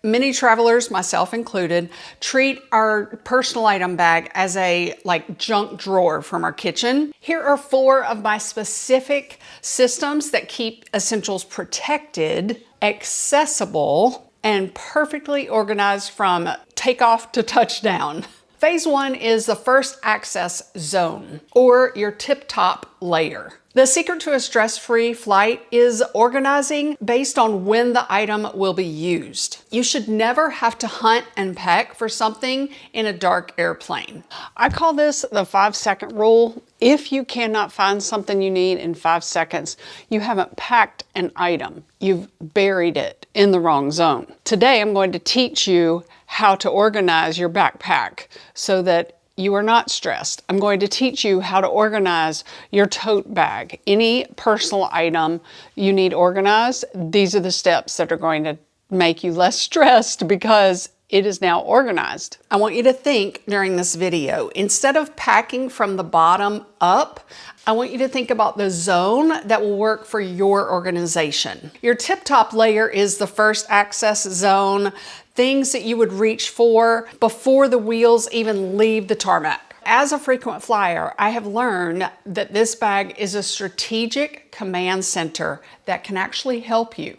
Many travelers, myself included, treat our personal item bag as a junk drawer from our kitchen. Here are 4 of my specific systems that keep essentials protected, accessible, and perfectly organized from takeoff to touchdown. Phase 1 is the first access zone, or your tip-top layer. The secret to a stress-free flight is organizing based on when the item will be used. You should never have to hunt and peck for something in a dark airplane. I call this the 5-second rule. If you cannot find something you need in 5 seconds, you haven't packed an item. You've buried it in the wrong zone. Today, I'm going to teach you how to organize your backpack so that you are not stressed. I'm going to teach you how to organize your tote bag. Any personal item you need organized, these are the steps that are going to make you less stressed because it is now organized. I want you to think during this video, instead of packing from the bottom up, I want you to think about the zone that will work for your organization. Your tip-top layer is the first access zone, things that you would reach for before the wheels even leave the tarmac. As a frequent flyer, I have learned that this bag is a strategic command center that can actually help you.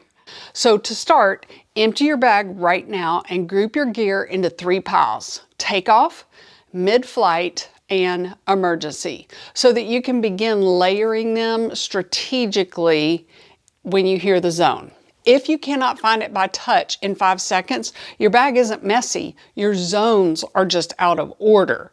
So to start, empty your bag right now and group your gear into 3 piles: takeoff, mid-flight, and emergency, so that you can begin layering them strategically when you hear the zone. If you cannot find it by touch in 5 seconds, your bag isn't messy. Your zones are just out of order.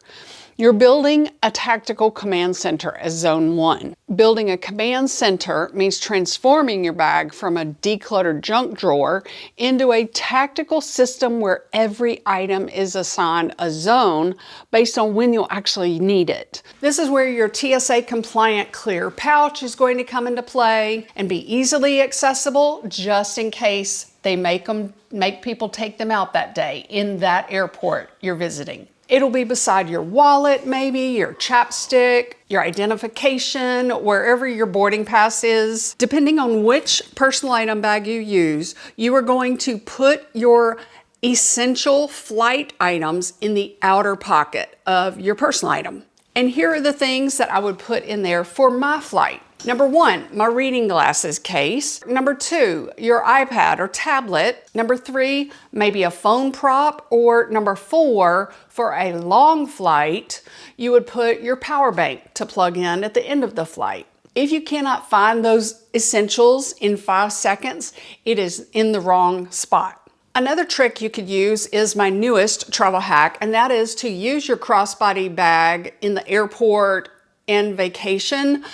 You're building a tactical command center as zone 1. Building a command center means transforming your bag from a decluttered junk drawer into a tactical system where every item is assigned a zone based on when you'll actually need it. This is where your TSA compliant clear pouch is going to come into play and be easily accessible just in case they make people take them out that day in that airport you're visiting. It'll be beside your wallet, maybe your chapstick, your identification, wherever your boarding pass is. Depending on which personal item bag you use, you are going to put your essential flight items in the outer pocket of your personal item. And here are the things that I would put in there for my flight. Number 1, my reading glasses case. Number 2, your iPad or tablet. Number 3, maybe a phone prop. Or number 4, for a long flight, you would put your power bank to plug in at the end of the flight. If you cannot find those essentials in 5 seconds, it is in the wrong spot. Another trick you could use is my newest travel hack, and that is to use your crossbody bag in the airport and vacation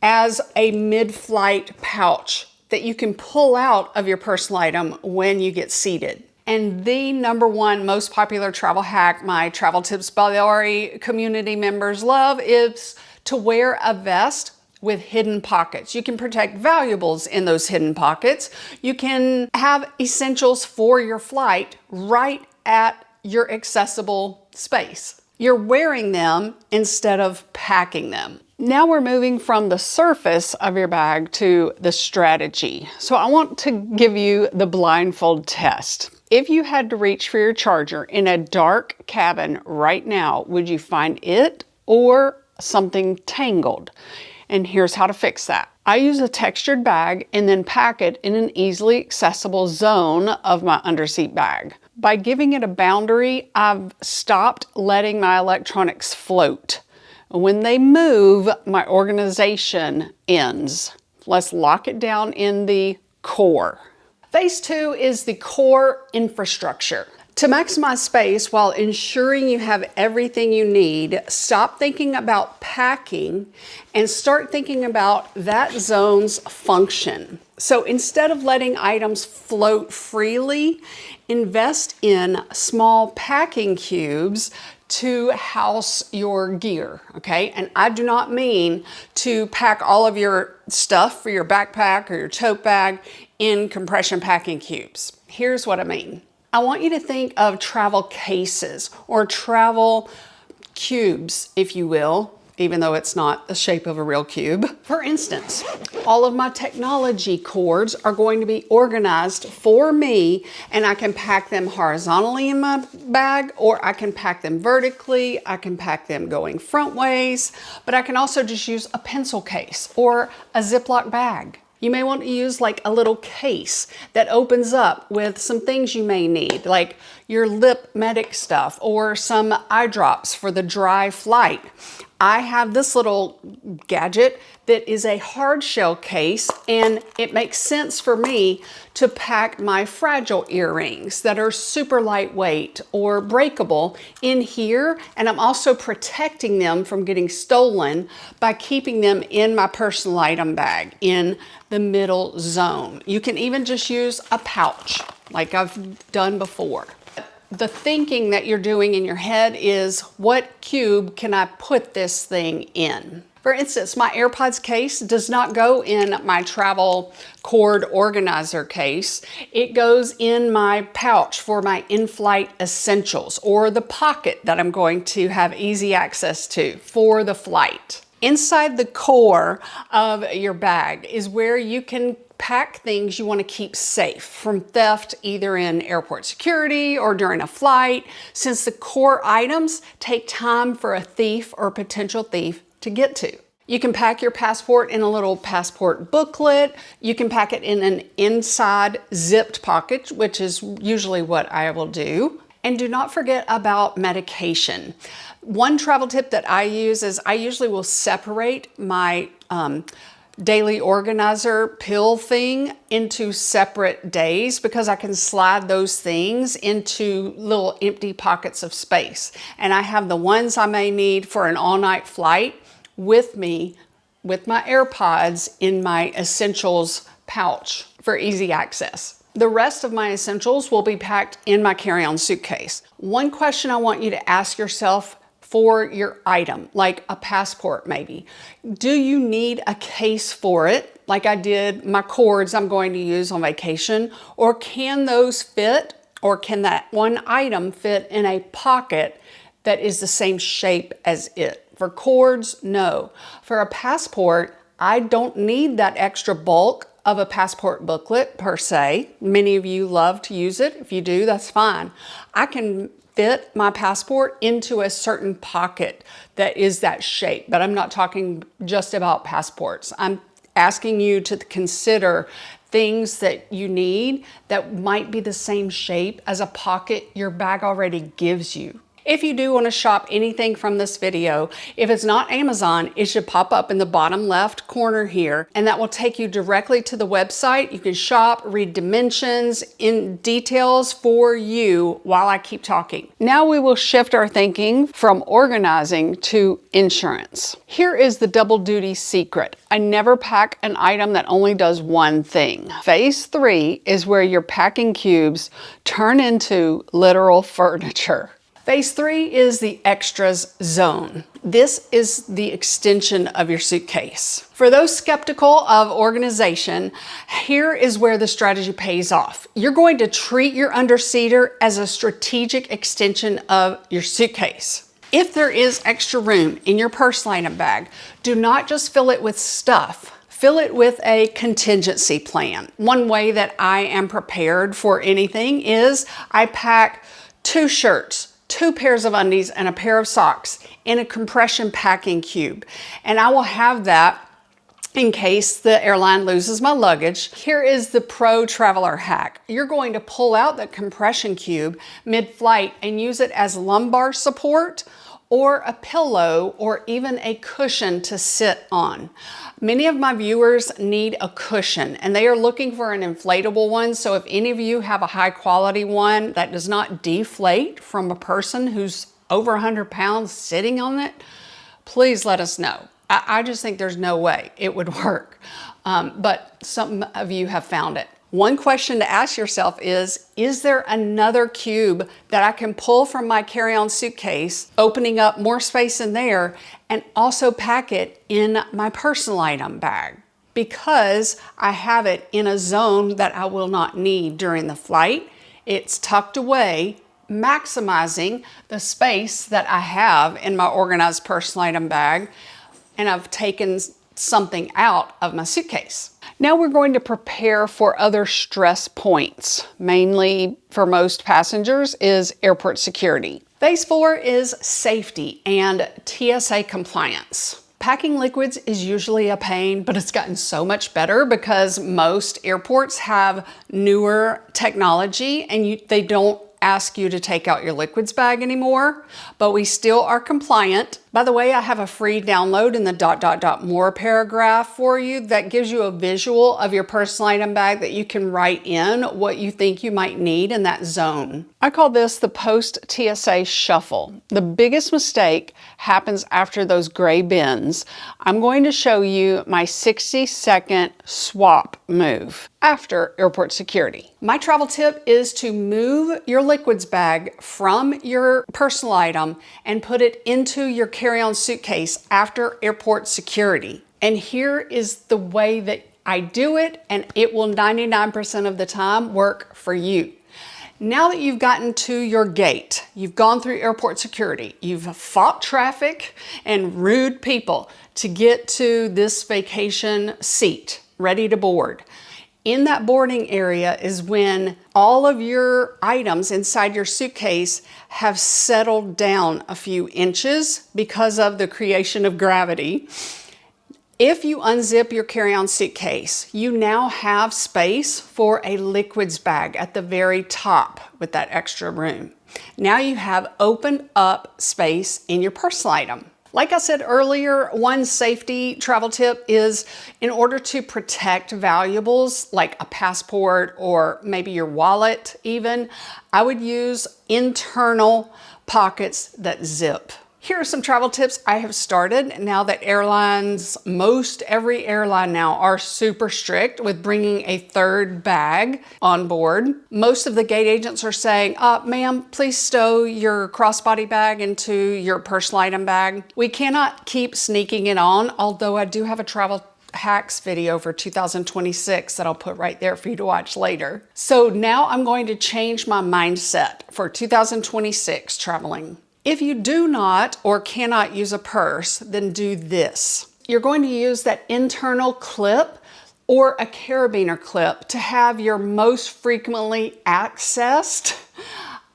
as a mid-flight pouch that you can pull out of your personal item when you get seated. And the number 1 most popular travel hack my Travel Tips by Laurie community members love is to wear a vest with hidden pockets. You can protect valuables in those hidden pockets. You can have essentials for your flight right at your accessible space. You're wearing them instead of packing them. Now we're moving from the surface of your bag to the strategy. So I want to give you the blindfold test. If you had to reach for your charger in a dark cabin right now, would you find it or something tangled? And here's how to fix that. I use a textured bag and then pack it in an easily accessible zone of my underseat bag. By giving it a boundary, I've stopped letting my electronics float. When they move, my organization ends. Let's lock it down in the core. Phase 2 is the core infrastructure. To maximize space while ensuring you have everything you need, stop thinking about packing and start thinking about that zone's function. So instead of letting items float freely, invest in small packing cubes to house your gear, okay? And I do not mean to pack all of your stuff for your backpack or your tote bag in compression packing cubes. Here's what I mean. I want you to think of travel cases or travel cubes, if you will, even though it's not the shape of a real cube. For instance, all of my technology cords are going to be organized for me, and I can pack them horizontally in my bag, or I can pack them vertically. I can pack them going front ways, but I can also just use a pencil case or a Ziploc bag. You may want to use like a little case that opens up with some things you may need, like your lip medic stuff or some eye drops for the dry flight. I have this little gadget that is a hard shell case, and it makes sense for me to pack my fragile earrings that are super lightweight or breakable in here, and I'm also protecting them from getting stolen by keeping them in my personal item bag in the middle zone. You can even just use a pouch like I've done before. The thinking that you're doing in your head is, what cube can I put this thing in? For instance, my AirPods case does not go in my travel cord organizer case. It goes in my pouch for my in-flight essentials, or the pocket that I'm going to have easy access to for the flight. Inside the core of your bag is where you can pack things you want to keep safe from theft, either in airport security or during a flight, since the core items take time for a thief or potential thief to get to. You can pack your passport in a little passport booklet. You can pack it in an inside zipped pocket, which is usually what I will do. And do not forget about medication. One travel tip that I use is I usually will separate my daily organizer pill thing into separate days, because I can slide those things into little empty pockets of space. And I have the ones I may need for an all-night flight with me with my AirPods in my essentials pouch for easy access. The rest of my essentials will be packed in my carry-on suitcase. One question I want you to ask yourself for your item, like a passport maybe. Do you need a case for it, like I did my cords I'm going to use on vacation? Or can those fit, or can that one item fit in a pocket that is the same shape as it? For cords, no. For a passport, I don't need that extra bulk of a passport booklet per se. Many of you love to use it. If you do, that's fine. I can fit my passport into a certain pocket that is that shape, but I'm not talking just about passports. I'm asking you to consider things that you need that might be the same shape as a pocket your bag already gives you. If you do want to shop anything from this video, if it's not Amazon, it should pop up in the bottom left corner here, and that will take you directly to the website. You can shop, read dimensions in details for you while I keep talking. Now we will shift our thinking from organizing to insurance. Here is the double duty secret. I never pack an item that only does one thing. Phase 3 is where your packing cubes turn into literal furniture. Phase 3 is the extras zone. This is the extension of your suitcase. For those skeptical of organization, here is where the strategy pays off. You're going to treat your underseater as a strategic extension of your suitcase. If there is extra room in your personal item bag, do not just fill it with stuff. Fill it with a contingency plan. One way that I am prepared for anything is I pack 2 shirts, 2 pairs of undies, and a pair of socks in a compression packing cube. And I will have that in case the airline loses my luggage. Here is the pro traveler hack. You're going to pull out the compression cube mid-flight and use it as lumbar support, or a pillow, or even a cushion to sit on. Many of my viewers need a cushion, and they are looking for an inflatable one. So if any of you have a high quality one that does not deflate from a person who's over 100 pounds sitting on it, please let us know. I just think there's no way it would work, but some of you have found it. One question to ask yourself is there another cube that I can pull from my carry-on suitcase, opening up more space in there, and also pack it in my personal item bag? Because I have it in a zone that I will not need during the flight. It's tucked away maximizing the space that I have in my organized personal item bag, and I've taken something out of my suitcase. Now we're going to prepare for other stress points, mainly for most passengers is airport security. Phase 4 is safety and TSA compliance. Packing liquids is usually a pain, but it's gotten so much better because most airports have newer technology and they don't ask you to take out your liquids bag anymore, but we still are compliant. By the way, I have a free download in the ... more paragraph for you that gives you a visual of your personal item bag that you can write in what you think you might need in that zone. I call this the post-TSA shuffle. The biggest mistake happens after those gray bins. I'm going to show you my 60-second swap move after airport security. My travel tip is to move your liquids bag from your personal item and put it into your carry-on suitcase after airport security. And here is the way that I do it, and it will 99% of the time work for you. Now that you've gotten to your gate, you've gone through airport security, you've fought traffic and rude people to get to this vacation seat, ready to board. In that boarding area is when all of your items inside your suitcase have settled down a few inches because of the creation of gravity. If you unzip your carry-on suitcase, you now have space for a liquids bag at the very top with that extra room. Now you have opened up space in your personal item. Like I said earlier, one safety travel tip is in order to protect valuables like a passport or maybe your wallet even, I would use internal pockets that zip. Here are some travel tips I have started now that airlines, most every airline now are super strict with bringing a third bag on board. Most of the gate agents are saying, ma'am, please stow your crossbody bag into your personal item bag. We cannot keep sneaking it on, although I do have a travel hacks video for 2026 that I'll put right there for you to watch later. So now I'm going to change my mindset for 2026 traveling. If you do not or cannot use a purse, then do this. You're going to use that internal clip or a carabiner clip to have your most frequently accessed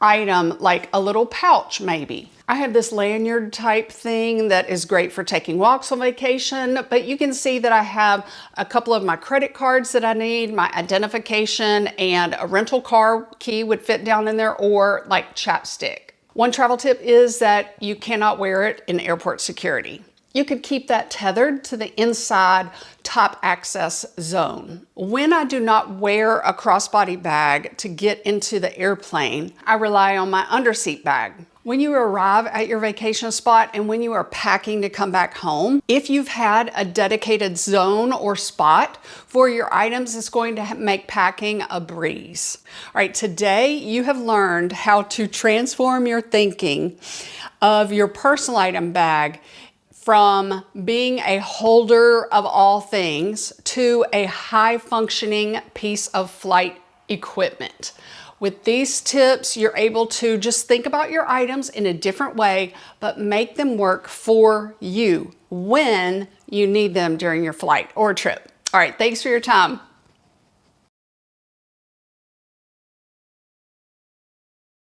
item, like a little pouch maybe. I have this lanyard type thing that is great for taking walks on vacation, but you can see that I have a couple of my credit cards that I need, my identification, and a rental car key would fit down in there, or like chapstick. One travel tip is that you cannot wear it in airport security. You could keep that tethered to the inside top access zone. When I do not wear a crossbody bag to get into the airplane, I rely on my underseat bag. When you arrive at your vacation spot and when you are packing to come back home, if you've had a dedicated zone or spot for your items, it's going to make packing a breeze. All right, today you have learned how to transform your thinking of your personal item bag from being a holder of all things to a high-functioning piece of flight equipment. With these tips, you're able to just think about your items in a different way, but make them work for you when you need them during your flight or trip. All right, thanks for your time.